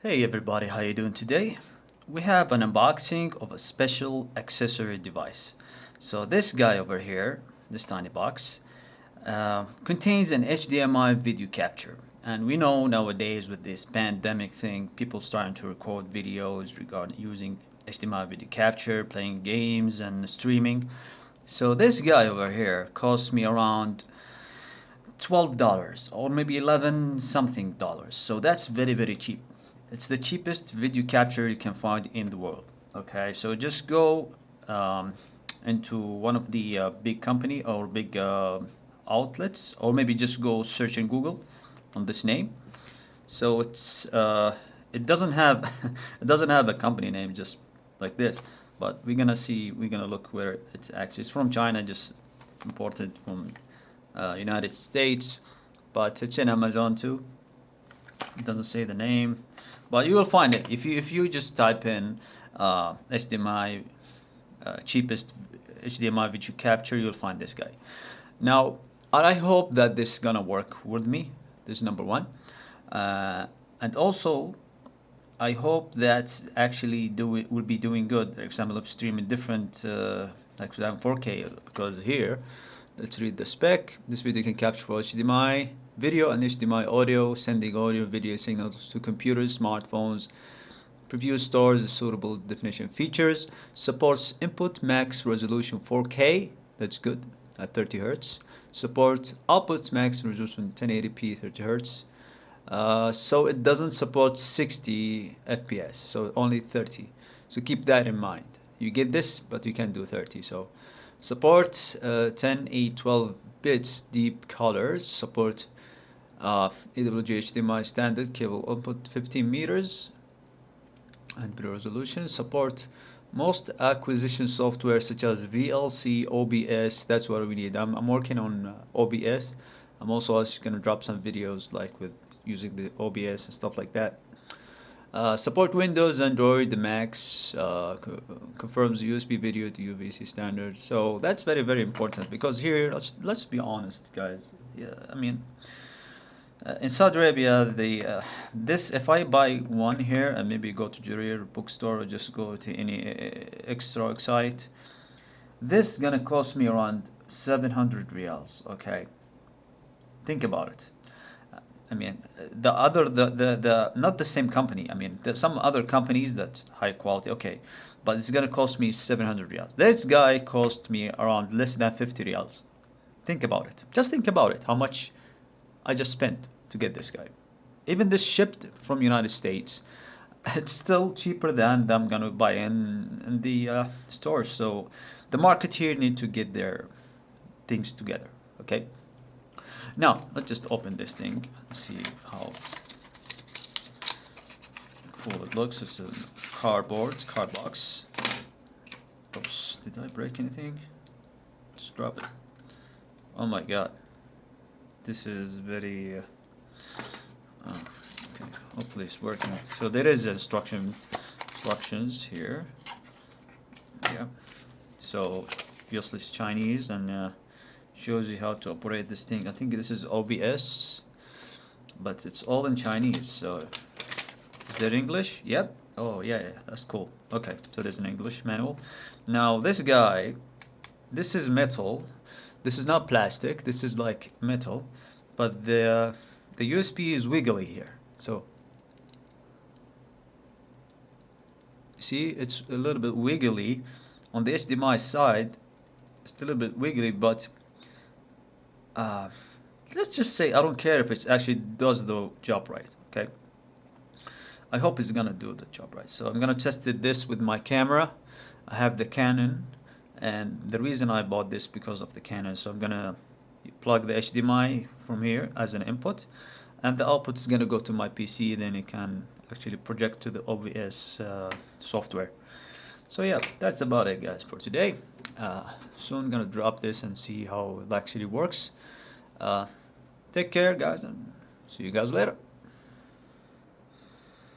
Hey everybody, how you doing today? We have an unboxing of a special accessory device. So this guy over here, this tiny box, contains an HDMI video capture. And we know nowadays with this pandemic thing, people starting to record videos regarding using HDMI video capture, playing games and streaming. So this guy over here cost me around $12 or maybe 11 something dollars. So that's very cheap. It's the cheapest video capture you can find in the world. Okay, so just go into one of the big company or big outlets, or maybe just go search in Google on this name. So it doesn't have it doesn't have a company name just like this, but we're gonna look where it's actually. It's from China, just imported from United States, but it's in Amazon too. It doesn't say the name, but you will find it if you just type in HDMI cheapest HDMI video capture. You'll find this guy. Now, I hope that this is gonna work with me. This is number one, and also I hope that actually will be doing good. For example, of streaming different, like for example 4K, because here, let's read the spec. This video can capture for HDMI video and HDMI audio, sending audio video signals to computers, smartphones. Preview stores the suitable definition features. Supports input max resolution 4K. That's good at 30 Hertz. Supports outputs max resolution 1080p 30 Hertz. So it doesn't support 60 FPS, so only 30. So keep that in mind. You get this, but you can't do 30. So support 10, 8, 12 bits deep colors. Support AWG HDMI standard cable output 15 meters and better resolution. Support most acquisition software such as VLC, OBS. That's what we need. I'm working on OBS. I'm also going to drop some videos like with using the OBS and stuff like that. Support Windows, Android, the Macs, confirms USB video to UVC standard. So that's very important, because here, let's be honest, guys. Yeah, I mean, in Saudi Arabia, this, if I buy one here and maybe go to Jarir bookstore or just go to any extra site, this gonna cost me around 700 riyals. Okay, think about it. I mean, the not the same company. I mean, there's some other companies that high quality. Okay, but it's gonna cost me 700 riyals. This guy cost me around less than 50 riyals. Think about it. Just think about it. How much I just spent to get this guy. Even this shipped from United States, it's still cheaper than I'm gonna buy in the stores. So the market here need to get their things together. Okay. Now let's just open this thing. See how cool it looks. It's a card box. Oops, did I break anything? Just drop it. Oh my god. This is very okay, hopefully it's working. So there is instructions here. Yeah, so obviously it's Chinese, and shows you how to operate this thing. I think this is OBS, but it's all in Chinese. So is there English? Yep. Oh yeah, that's cool. Okay, so there's an English manual. Now this guy, this is metal. This is not plastic. This is like metal, but the USB is wiggly here. So see, it's a little bit wiggly. On the HDMI side, it's a little bit wiggly, but let's just say I don't care if it actually does the job right. Okay, I hope it's gonna do the job right. So I'm gonna test this with my camera. I have the Canon, and the reason I bought this because of the Canon. So I'm gonna plug the HDMI from here as an input, and the output is gonna go to my PC. Then it can actually project to the OBS software. So yeah, that's about it, guys, for today. Soon gonna drop this and see how it actually works. Take care, guys, and see you guys later.